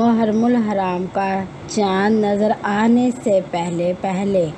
محرم الحرام کا چاند نظر آنے سے پہلے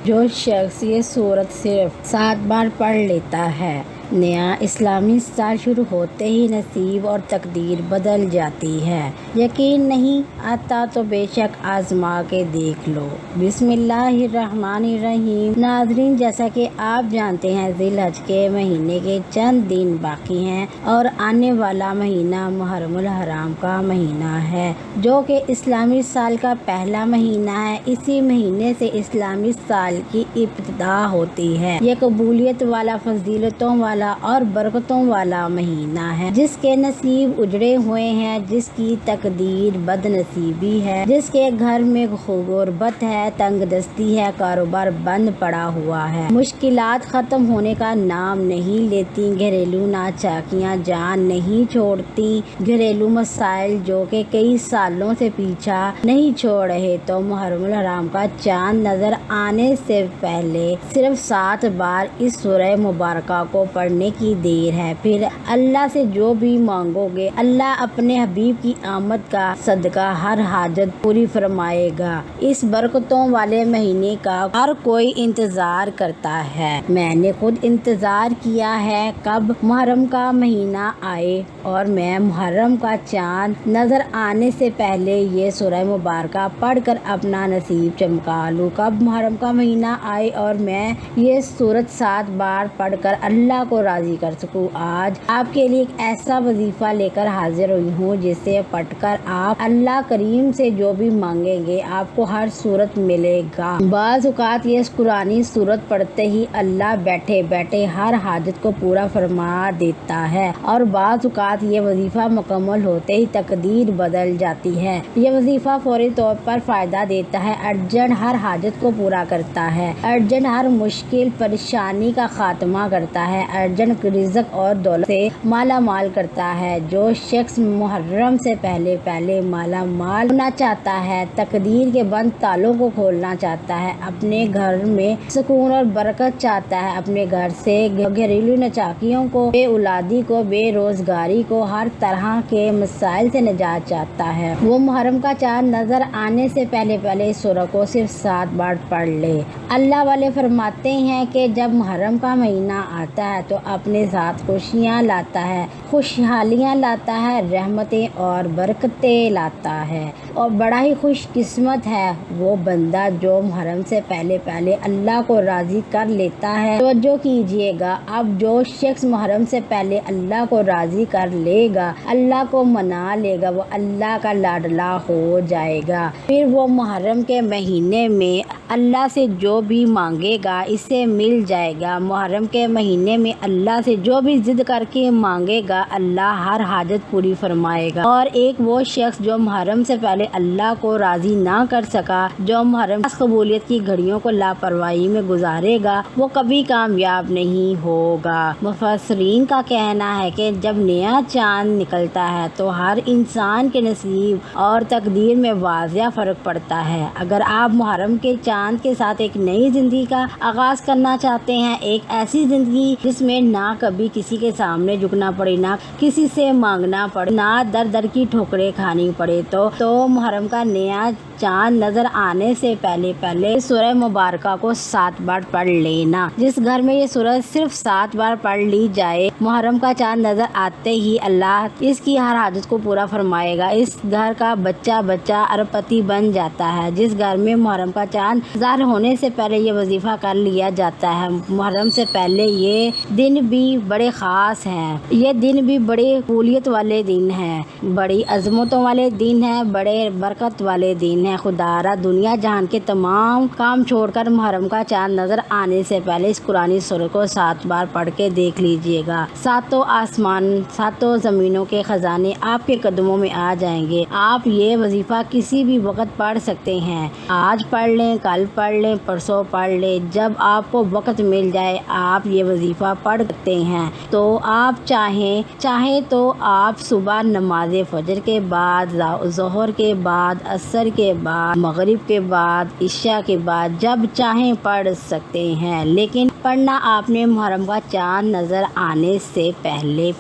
جو شخص یہ سورت صرف 7 بار پڑھ لیتا ہے، نیا اسلامی سال شروع ہوتے ہی نصیب اور تقدیر بدل جاتی ہے۔ یقین نہیں آتا تو بے شک آزما کے دیکھ لو۔ بسم اللہ الرحمن الرحیم۔ ناظرین، جیسا کہ آپ جانتے ہیں، ذی الحج کے مہینے کے چند دن باقی ہیں اور آنے والا مہینہ محرم الحرام کا مہینہ ہے، جو کہ اسلامی سال کا پہلا مہینہ ہے۔ اسی مہینے سے اسلامی سال کی ابتدا ہوتی ہے۔ یہ قبولیت والا، فضیلتوں والا اور برکتوں والا مہینہ ہے، جس کے نصیب اجڑے ہوئے ہیں، جس کی تقدیر بد نصیبی ہے، جس کے گھر میں غربت ہے، تنگ دستی ہے، کاروبار بند پڑا ہوا ہے، مشکلات ختم ہونے کا نام نہیں لیتی، گھریلو ناچاکیاں جان نہیں چھوڑتی، گھریلو مسائل جو کہ کئی سالوں سے پیچھا نہیں چھوڑ رہے، تو محرم الحرام کا چاند نظر آنے سے پہلے صرف 7 بار اس سورہ مبارکہ کو پڑھنے کی دیر ہے۔ پھر اللہ سے جو بھی مانگو گے، اللہ اپنے حبیب کی آمد کا صدقہ ہر حاجت پوری فرمائے گا۔ اس برکتوں والے مہینے کا ہر کوئی انتظار کرتا ہے۔ میں نے خود انتظار کیا ہے کب محرم کا مہینہ آئے اور میں محرم کا چاند نظر آنے سے پہلے یہ سورہ مبارکہ پڑھ کر اپنا نصیب چمکا لوں، کب محرم کا مہینہ آئے اور میں یہ سورت 7 بار پڑھ کر اللہ کو راضی کر سکوں۔ آج آپ کے لیے ایک ایسا وظیفہ لے کر حاضر ہوئی ہوں جسے پڑھ کر آپ اللہ کریم سے جو بھی مانگیں گے، آپ کو ہر صورت ملے گا۔ بعض اوقات یہ قرآنی سورت پڑھتے ہی اللہ بیٹھے بیٹھے ہر حاجت کو پورا فرما دیتا ہے، اور بعض اوقات یہ وظیفہ مکمل ہوتے ہی تقدیر بدل جاتی ہے۔ یہ وظیفہ فوری طور پر فائدہ دیتا ہے، ارجنٹ ہر حاجت کو پورا کرتا ہے، ارجنٹ ہر مشکل پریشانی کا خاتمہ کرتا ہے، ارجنٹ رزق اور دولت سے مالا مال کرتا ہے۔ جو شخص محرم سے پہلے مالا مال ہونا چاہتا ہے، تقدیر کے بند تالوں کو کھولنا چاہتا ہے، اپنے گھر میں سکون اور برکت چاہتا ہے، اپنے گھر سے گھریلو ناچاکیوں کو، بے اولادی کو، بے روزگاری کو، ہر طرح کے مسائل سے نجات چاہتا ہے، وہ محرم کا چاند نظر آنے سے پہلے اس سورہ کو صرف 7 بار پڑھ لے۔ اللہ والے فرماتے ہیں کہ جب محرم کا مہینہ آتا ہے تو اپنے ساتھ خوشیاں لاتا ہے، خوشحالیاں لاتا ہے، رحمتیں اور برکتیں لاتا ہے، اور بڑا ہی خوش قسمت ہے وہ بندہ جو محرم سے پہلے اللہ کو راضی کر لیتا ہے۔ توجہ کیجئے گا، اب جو شخص محرم سے پہلے اللہ کو راضی کر لے گا، اللہ کو منا لے گا، وہ اللہ کا لاڈلا ہو جائے گا۔ پھر وہ محرم کے مہینے میں اللہ سے جو بھی مانگے گا اسے مل جائے گا۔ محرم کے مہینے میں اللہ سے جو بھی ضد کر کے مانگے گا، اللہ ہر حاجت پوری فرمائے گا۔ اور ایک وہ شخص جو محرم سے پہلے اللہ کو راضی نہ کر سکا، جو محرم قبولیت کی گھڑیوں کو لاپرواہی میں گزارے گا، وہ کبھی کامیاب نہیں ہوگا۔ مفسرین کا کہنا ہے کہ جب نیا چاند نکلتا ہے تو ہر انسان کے نصیب اور تقدیر میں واضح فرق پڑتا ہے۔ اگر آپ محرم کے چاند کے ساتھ ایک نئی زندگی کا آغاز کرنا چاہتے ہیں، ایک ایسی زندگی جس میں نہ کبھی کسی کے سامنے جھکنا پڑے، نہ کسی سے مانگنا پڑے، نہ در کی ٹھوکریں کھانی پڑے، تو محرم کا نیا چاند نظر آنے سے پہلے سورہ مبارکہ کو 7 بار پڑھ لینا۔ جس گھر میں یہ سورت صرف 7 بار پڑھ لی جائے، محرم کا چاند نظر آتے ہی اللہ اس کی ہر حاجت کو پورا فرمائے گا۔ اس گھر کا بچہ اربپتی بن جاتا ہے۔ جس گھر میں محرم کا چاند ظاہر ہونے سے پہلے یہ وظیفہ کر لیا جاتا ہے، محرم سے پہلے یہ دن بھی بڑے خاص ہیں، یہ دن بھی بڑے قبولیت والے دن ہیں، بڑی عظمتوں والے دن ہیں، بڑے برکت والے دن ہیں۔ خدا را دنیا جہان کے تمام کام چھوڑ کر محرم کا چاند نظر آنے سے پہلے اس قرآنی سورہ کو 7 بار پڑھ کے دیکھ لیجئے گا۔ 7 آسمان، 7 زمینوں کے خزانے آپ کے قدموں میں آ جائیں گے۔ آپ یہ وظیفہ کسی بھی وقت پڑھ سکتے ہیں، آج پڑھ لیں، کل پڑھ لیں، پرسوں پڑھ لیں، جب آپ کو وقت مل جائے آپ یہ وظیفہ پڑھ سکتے ہیں۔ تو آپ چاہیں چاہے تو آپ صبح نماز فجر کے بعد، ظہر کے بعد، عصر کے بعد، مغرب کے بعد، عشاء کے بعد جب چاہیں پڑھ سکتے ہیں، لیکن پڑھنا آپ نے محرم کا چاند نظر آنے سے پہلے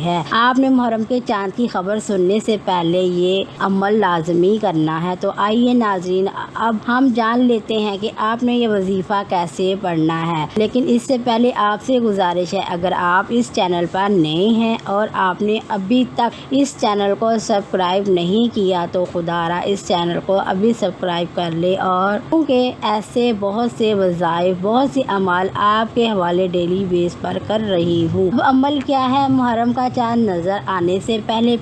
ہے۔ آپ نے محرم کے چاند کی خبر سننے سے پہلے یہ عمل لازمی کرنا ہے۔ تو آئیے ناظرین، اب ہم جان لیتے ہیں کہ آپ نے یہ وظیفہ کیسے پڑھنا ہے، لیکن اس سے پہلے آپ سے گزارش ہے، اگر آپ اس چینل پر نئے ہیں اور آپ نے ابھی تک اس چینل کو سبسکرائب نہیں کیا تو خدا را اس چینل کو ابھی سبسکرائب کر لے، اور کیونکہ ایسے بہت سے وظائف، بہت سی اعمال آپ کے حوالے ڈیلی بیس پر کر رہی ہوں۔ اب عمل کیا ہے؟ محرم کا چاند نظر آنے سے پہلے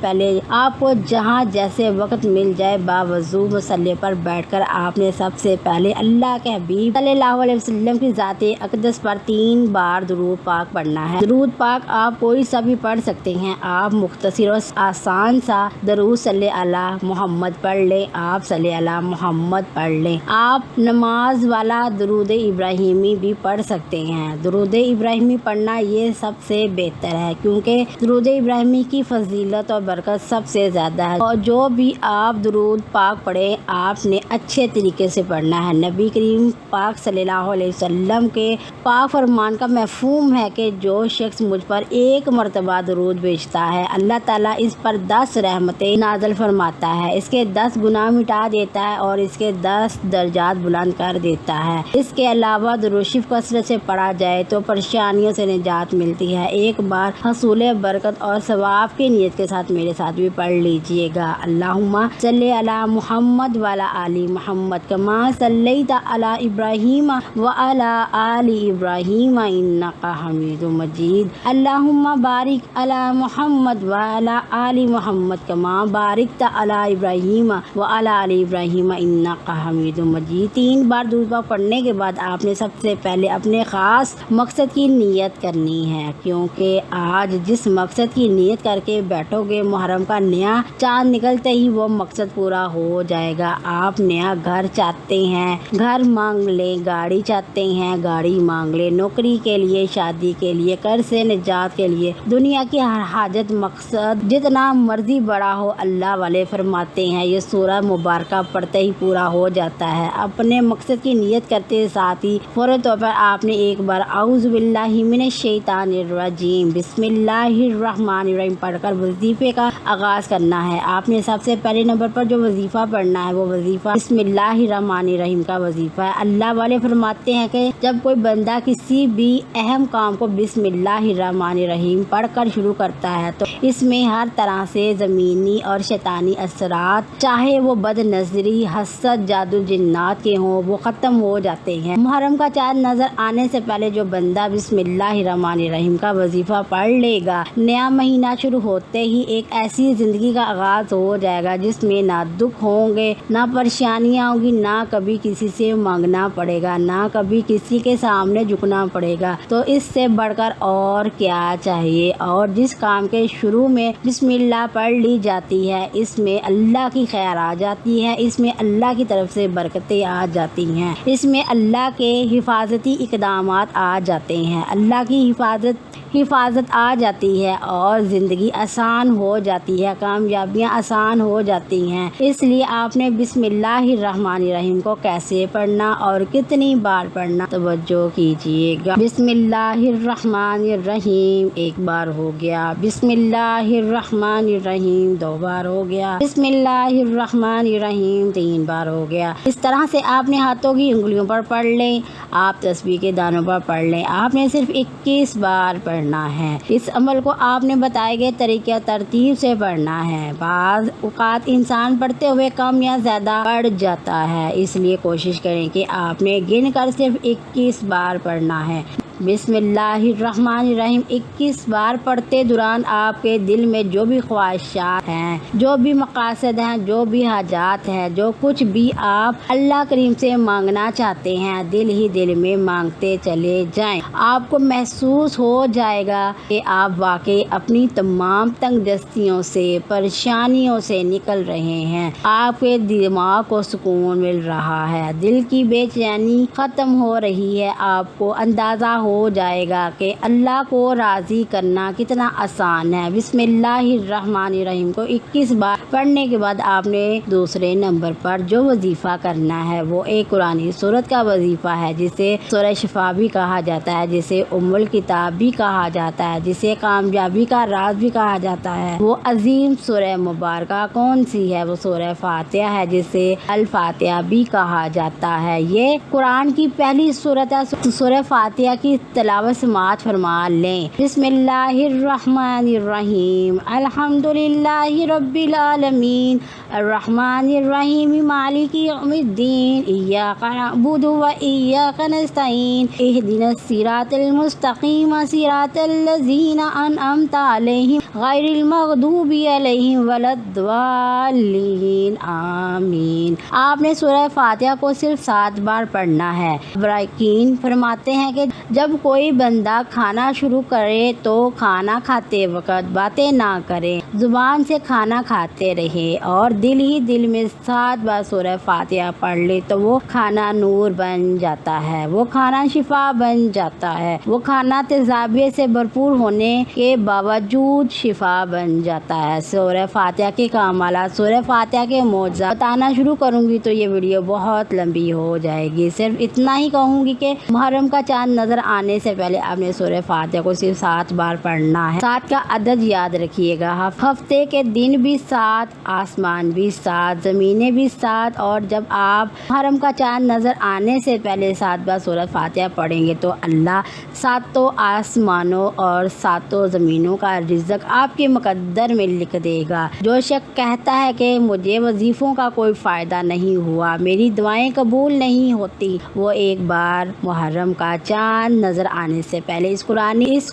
آپ کو جہاں جیسے وقت مل جائے باوضو مصلی پر بیٹھ کر آپ نے سب سے پہلے اللہ کے حبیب صلی اللہ علیہ وسلم کی ذات اقدس پر 3 بار درود پاک پڑھنا ہے۔ درود پاک آپ کوئی سا بھی پڑھ سکتے ہیں۔ آپ مختصر اور آسان سا درود صلی اللہ محمد پڑھ لیں، آپ صلی اللہ محمد پڑھ لیں۔ آپ نماز والا درود ابراہیمی بھی پڑھ سکتے ہیں۔ درود ابراہیمی پڑھنا یہ سب سے بہتر ہے، کیونکہ درود ابراہیمی کی فضیلت اور برکت سب سے زیادہ ہے، اور جو بھی آپ درود پاک پڑھیں آپ نے اچھے طریقے سے پڑھنا ہے۔ نبی کریم پاک صلی اللہ علیہ وسلم کے پاک فرمان کا مفہوم ہے کہ جو شخص مجھ پر 1 مرتبہ درود بھیجتا ہے، اللہ تعالیٰ اس پر 10 رحمتیں نازل فرماتا ہے، اس کے 10 گناہ مٹا دیتا ہے اور اس کے 10 درجات بلند کر دیتا ہے۔ اس کے علاوہ درود شریف کثرت سے پڑھا جائے تو پریشانیوں سے نجات ملتی ہے۔ ایک بار حصول برکت اور ثواب کی نیت کے ساتھ میرے ساتھ بھی پڑھ لیجئے گا۔ اللہم صلی علی محمد وعلی آل محمد کما صلیت علی ابراہیم وعلی آل ابراہیم انک حمید مجید۔ اللہم بارک علی محمد وعلی آل محمد کما بارکت علی ابراہیم وعلی آل ابراہیم انک حمید مجید۔ 3 بار درود پاک پڑھنے کے بعد آپ نے سب سے پہلے اپنے خاص مقصد کی نیت کرنی ہے، کیونکہ آج جس مقصد کی نیت کر کے بیٹھو گے محرم کا نیا چاند نکلتے ہی وہ مقصد پورا ہو جائے گا۔ آپ نیا گھر چاہتے ہیں، گھر مانگ لیں، گاڑی چاہتے ہیں، گاڑی مانگ لیں، نوکری کے لیے، شادی کے لیے، قرض سے نجات کے لیے، دنیا کی ہر حاجت مقصد جتنا مرضی بڑا ہو، اللہ والے فرماتے ہیں یہ سورہ مبارکہ پڑھتے ہی پورا ہو جاتا ہے۔ اپنے مقصد کی نیت کرتے ساتھ ہی فوری طور پر آپ نے ایک بار اعوذ باللہ من الشیطان الرجیم بسم اللہ الرحمن الرحیم پڑھ کر وظیفے کا آغاز کرنا ہے۔ آپ نے سب سے پہلے نمبر پر جو وظیفہ پڑھنا ہے وہ وظیفہ بسم اللہ الرحمن الرحیم کا وظیفہ ہے۔ اللہ والے فرماتے ہیں کہ جب کوئی بندہ کسی بھی اہم کام کو بسم اللہ الرحمن الرحیم پڑھ کر شروع کرتا ہے تو اس میں ہر طرح سے زمینی اور شیطانی اثرات، چاہے وہ بد نظری، حسد، جادو جنات کے ہوں، وہ ختم ہو جاتے ہیں۔ محرم کا چاند نظر آنے سے پہلے جو بندہ بسم اللہ الرحمن الرحیم کا وظیفہ پڑھ لے گا، نیا مہینہ شروع ہوتے ہی ایک ایسی زندگی کا آغاز ہو جائے گا جس میں نہ دکھ ہوں گے، نہ پریشانیاں ہوں گی، نہ کبھی کسی سے مانگنا پڑے گا، نہ کبھی کسی کے سامنے جھکنا پڑے گا۔ تو اس سے بڑھ کر اور کیا چاہیے؟ اور جس کام کے شروع میں بسم اللہ پڑھ لی جاتی ہے اس میں اللہ کی خیر آ جاتی ہے، اس میں اللہ کی طرف سے برکتیں آ جاتی ہیں، اس میں اللہ کے حفاظتی اقدامات آ جاتے ہیں، اللہ کی حفاظت آ جاتی ہے اور زندگی آسان ہو جاتی ہے، کامیابیاں آسان ہو جاتی ہیں۔ اس لیے آپ نے بسم اللہ الرحمن الرحیم کو کیسے پڑھنا اور کتنی بار پڑھنا توجہ کیجیے گا۔ بسم اللہ الرحمن الرحیم 1 بار ہو گیا، بسم اللہ الرحمن الرحیم 2 بار ہو گیا، بسم اللہ الرحمن الرحیم 3 بار ہو گیا۔ اس طرح سے آپ نے ہاتھوں کی انگلیوں پر پڑھ لیں، آپ تسبیح کے دانوں پر پڑھ لیں، آپ نے صرف 21 بار پڑھنا ہے۔ اس عمل کو آپ نے بتائے گئے طریقے اور ترتیب سے پڑھنا ہے۔ بعض اوقات انسان پڑھتے ہوئے کم یا زیادہ پڑھ جاتا ہے، اس لیے کوشش کریں کہ آپ نے گن کر صرف 21 بار پڑھنا ہے۔ بسم اللہ الرحمن الرحیم 21 بار پڑھتے دوران آپ کے دل میں جو بھی خواہشات ہیں، جو بھی مقاصد ہیں، جو بھی حاجات ہیں، جو کچھ بھی آپ اللہ کریم سے مانگنا چاہتے ہیں، دل ہی دل میں مانگتے چلے جائیں۔ آپ کو محسوس ہو جائے گا کہ آپ واقعی اپنی تمام تنگ دستیوں سے، پریشانیوں سے نکل رہے ہیں، آپ کے دماغ کو سکون مل رہا ہے، دل کی بے چینی ختم ہو رہی ہے، آپ کو اندازہ ہو جائے گا کہ اللہ کو راضی کرنا کتنا آسان ہے۔ بسم اللہ الرحمن الرحیم کو 21 بار پڑھنے کے بعد آپ نے دوسرے نمبر پر جو وظیفہ کرنا ہے وہ ایک قرآن سورت کا وظیفہ ہے، جسے سورہ شفا بھی کہا جاتا ہے، جسے ام الکتاب بھی کہا جاتا ہے، جسے کامیابی کا راز بھی کہا جاتا ہے۔ وہ عظیم سورہ مبارکہ کون سی ہے؟ وہ سورہ فاتحہ ہے، جسے الفاتحہ بھی کہا جاتا ہے۔ یہ قرآن کی پہلی سورت ہے۔ سورہ فاتحہ کی تلاوت سماعت فرما لیں۔ بسم اللہ الرحمن الرحیم، الحمدللہ رب العالمین، الرحمن الرحیم، مالک یوم الدین، ایاک نعبد و ایاک نستعین، اہدنا الصراط المستقیم، صراط الذین انعمت علیہم غیر المغضوب علیہم ولا الضالین، آمین۔ آپ نے سورہ فاتحہ کو صرف 7 بار پڑھنا ہے۔ براکین فرماتے ہیں کہ جب کوئی بندہ کھانا شروع کرے تو کھانا کھاتے وقت باتیں نہ کرے، زبان سے کھانا کھاتے رہے اور دل ہی دل میں 7 بار سورہ فاتحہ پڑھ لے تو وہ کھانا نور بن جاتا ہے، وہ کھانا شفا بن جاتا ہے، وہ کھانا تیزابیت سے بھرپور ہونے کے باوجود شفا بن جاتا ہے۔ سورہ فاتحہ کے کمالات، سورہ فاتحہ کے معجزات بتانا شروع کروں گی تو یہ ویڈیو بہت لمبی ہو جائے گی۔ صرف اتنا ہی کہوں گی کہ محرم کا چاند نظر آنے سے پہلے آپ نے سورہ فاتحہ کو صرف 7 بار پڑھنا ہے۔ 7 کا عدد یاد رکھیے گا۔ ہفتے کے دن بھی 7، آسمان بھی 7، زمینیں بھی 7، اور جب آپ محرم کا چاند نظر آنے سے پہلے 7 بار سورہ فاتحہ پڑھیں گے تو اللہ 7 آسمانوں اور 7 زمینوں کا رزق آپ کے مقدر میں لکھ دے گا۔ جو شخص کہتا ہے کہ مجھے وظیفوں کا کوئی فائدہ نہیں ہوا، میری دعائیں قبول نہیں ہوتی، وہ ایک بار محرم کا چاند نظر آنے سے پہلے اس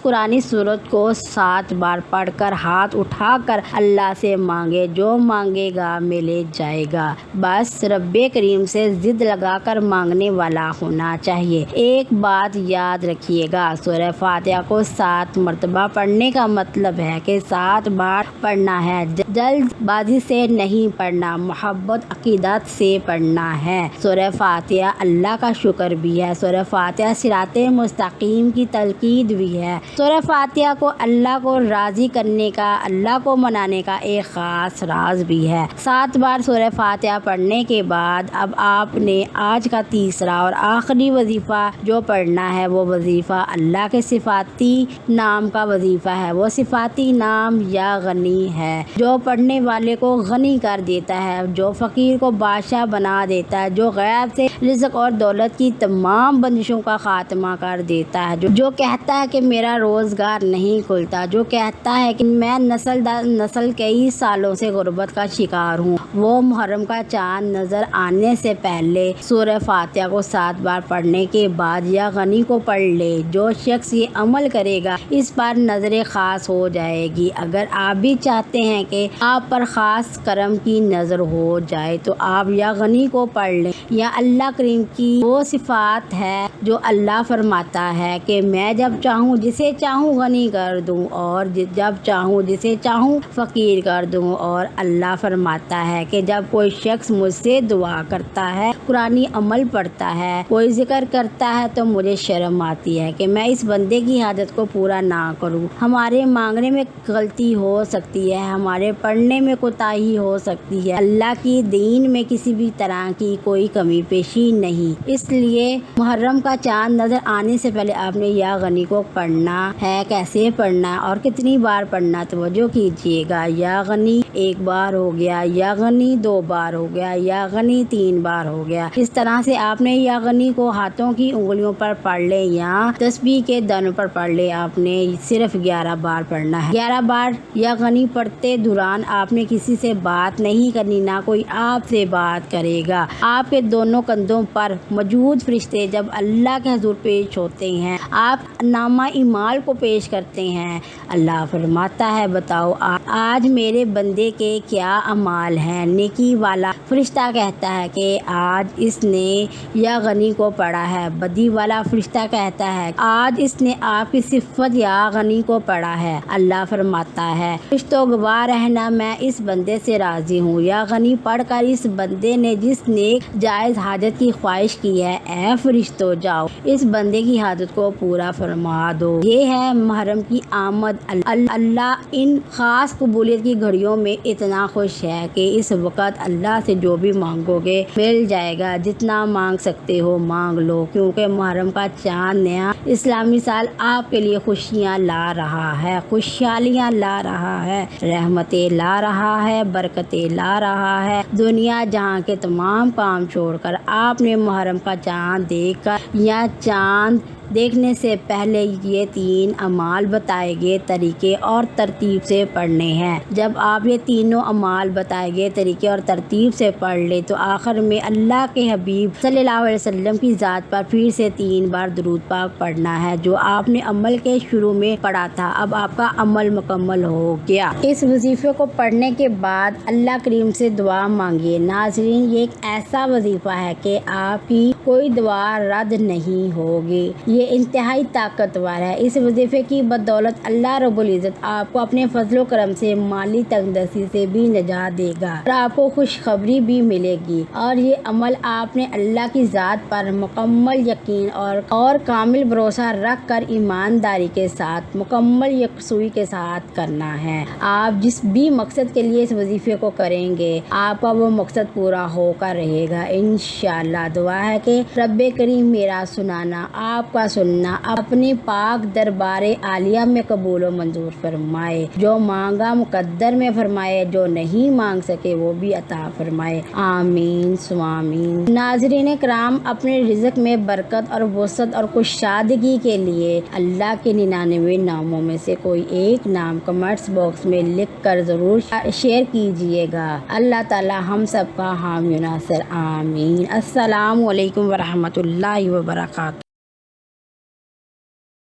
قرآنی سورت کو 7 بار پڑھ کر ہاتھ اٹھا کر اللہ سے مانگے، جو مانگے گا ملے جائے گا۔ بس رب کریم سے ضد لگا کر مانگنے والا ہونا چاہیے۔ ایک بات یاد رکھیے گا، سورہ فاتحہ کو 7 مرتبہ پڑھنے کا مطلب ہے کہ 7 بار پڑھنا ہے، جلد بازی سے نہیں پڑھنا، محبت عقیدت سے پڑھنا ہے۔ سورہ فاتحہ اللہ کا شکر بھی ہے، سورہ فاتحہ صراط مستقیم کی تلقین بھی ہے۔ سورہ فاتحہ کو اللہ کو راضی کرنے کا، اللہ کو منانے کا ایک خاص راز بھی ہے۔ 7 بار سورہ فاتحہ پڑھنے کے بعد اب آپ نے آج کا تیسرا اور آخری وظیفہ جو پڑھنا ہے وہ وظیفہ اللہ کے صفاتی نام کا وظیفہ ہے۔ وہ صفاتی نام یا غنی ہے، جو پڑھنے والے کو غنی کر دیتا ہے، جو فقیر کو بادشاہ بنا دیتا ہے، جو غیب سے رزق اور دولت کی تمام بندشوں کا خاتمہ کر دیتا ہے، جو کہتا ہے کہ میرا روزگار نہیں کھلتا، جو کہتا ہے کہ میں نسل کئی سالوں سے غربت کا شکار ہوں، وہ محرم کا چاند نظر آنے سے پہلے سورہ فاتحہ کو 7 بار پڑھنے کے بعد یا غنی کو پڑھ لے۔ جو شخص یہ عمل کرے گا اس پر نظر خاص ہو جائے گی۔ اگر آپ بھی چاہتے ہیں کہ آپ پر خاص کرم کی نظر ہو جائے تو آپ یا غنی کو پڑھ لیں۔ یا اللہ کریم کی وہ صفات ہے جو اللہ فرماتا ہے کہ میں جب چاہوں جسے چاہوں غنی کر دوں اور جب چاہوں جسے چاہوں فقیر کر دوں، اور اللہ فرماتا ہے کہ جب کوئی شخص مجھ سے دعا کرتا ہے، قرآنی عمل پڑھتا ہے، کوئی ذکر کرتا ہے تو مجھے شرم آتی ہے کہ میں اس بندے کی حاجت کو پورا نہ کروں۔ ہمارے مانگنے میں غلطی ہو سکتی ہے، ہمارے پڑھنے میں کوتاہی ہو سکتی ہے، اللہ کی دین میں کسی بھی طرح کی کوئی کمی پیشی نہیں۔ اس لیے محرم کا چاند نظر آنے سے پہلے آپ نے یا غنی کو پڑھنا ہے۔ کیسے پڑھنا ہے اور کتنی بار پڑھنا، توجہ کیجیے گا۔ یا غنی 1 بار ہو گیا، یا غنی 2 بار ہو گیا، یا غنی 3 بار ہو گیا۔ اس طرح سے آپ نے یا غنی کو ہاتھوں کی انگلیوں پر پڑھ لے یا تسبیح کے دانوں پر پڑھ لے۔ آپ نے صرف 11 بار پڑھنا ہے۔ 11 بار یا غنی پڑھتے دوران آپ نے کسی سے بات نہیں کرنی، نہ کوئی آپ سے بات کرے گا۔ آپ کے دونوں کندھوں پر موجود فرشتے جب اللہ کے حضور پیش ہوتے ہیں، آپ نامہ اعمال کو پیش کرتے ہیں۔ اللہ فرماتا ہے بتاؤ آج میرے بندے کے کیا اعمال ہیں۔ نیکی والا فرشتہ کہتا ہے کہ آج اس نے یا غنی کو پڑھا ہے۔ بدی والا فرشتہ کہتا ہے آج اس نے آپ کی صفت یا غنی کو پڑھا ہے۔ اللہ فرماتا ہے فرشتوں گواہ رہنا، میں اس بندے سے راضی ہوں۔ یا غنی پڑھ کر اس بندے نے جس نیک جائز حاجت کی خواہش کی ہے، اے فرشتوں جاؤ اس بندے کی حاجت کو پورا فرما دو۔ یہ ہے محرم کی آمد۔ اللہ ان خاص قبولیت کی گھڑیوں میں اتنا خوش ہے کہ اس وقت اللہ سے جو بھی مانگو گے مل جائے گا۔ جتنا مانگ سکتے ہو مانگ لو، کیونکہ محرم کا چاند نیا اسلامی سال آپ کے لیے خوشیاں لا رہا ہے، خوشحالیاں لا رہا ہے، رحمتیں لا رہا ہے، برکتیں لا رہا ہے۔ دنیا جہاں کے تمام کام چھوڑ کر آپ نے محرم کا چاند دیکھ کر یا چاند دیکھنے سے پہلے یہ 3 اعمال بتائے گئے طریقے اور ترتیب سے پڑھنے ہیں۔ جب آپ یہ تینوں اعمال بتائے گئے طریقے اور ترتیب سے پڑھ لیں تو آخر میں اللہ کے حبیب صلی اللہ علیہ وسلم کی ذات پر پھر سے 3 بار درود پاک پڑھنا ہے، جو آپ نے عمل کے شروع میں پڑھا تھا۔ اب آپ کا عمل مکمل ہو گیا۔ اس وظیفے کو پڑھنے کے بعد اللہ کریم سے دعا مانگیے۔ ناظرین، یہ ایک ایسا وظیفہ ہے کہ آپ کی کوئی دعا رد نہیں ہوگی۔ یہ انتہائی طاقتور ہے۔ اس وظیفے کی بدولت اللہ رب العزت آپ کو اپنے فضل و کرم سے مالی تنگدستی سے بھی نجات دے گا اور آپ کو خوشخبری بھی ملے گی۔ اور یہ عمل آپ نے اللہ کی ذات پر مکمل یقین اور کامل بھروسہ رکھ کر ایمانداری کے ساتھ مکمل یکسوئی کے ساتھ کرنا ہے۔ آپ جس بھی مقصد کے لیے اس وظیفے کو کریں گے آپ کا وہ مقصد پورا ہو کر رہے گا انشاءاللہ۔ دعا ہے کہ رب کریم میرا سنانا، آپ کا سننا اپنی پاک دربار عالیہ میں قبول و منظور فرمائے۔ جو مانگا مقدر میں فرمائے، جو نہیں مانگ سکے وہ بھی عطا فرمائے، آمین ثم آمین۔ ناظرین کرام، اپنے رزق میں برکت اور وسعت اور کشادگی کے لیے اللہ کے 99 ناموں میں سے کوئی ایک نام کمنٹس باکس میں لکھ کر ضرور شیئر کیجئے گا۔ اللہ تعالی ہم سب کا حامی و ناصر، آمین۔ السلام علیکم ورحمۃ اللہ وبرکاتہ۔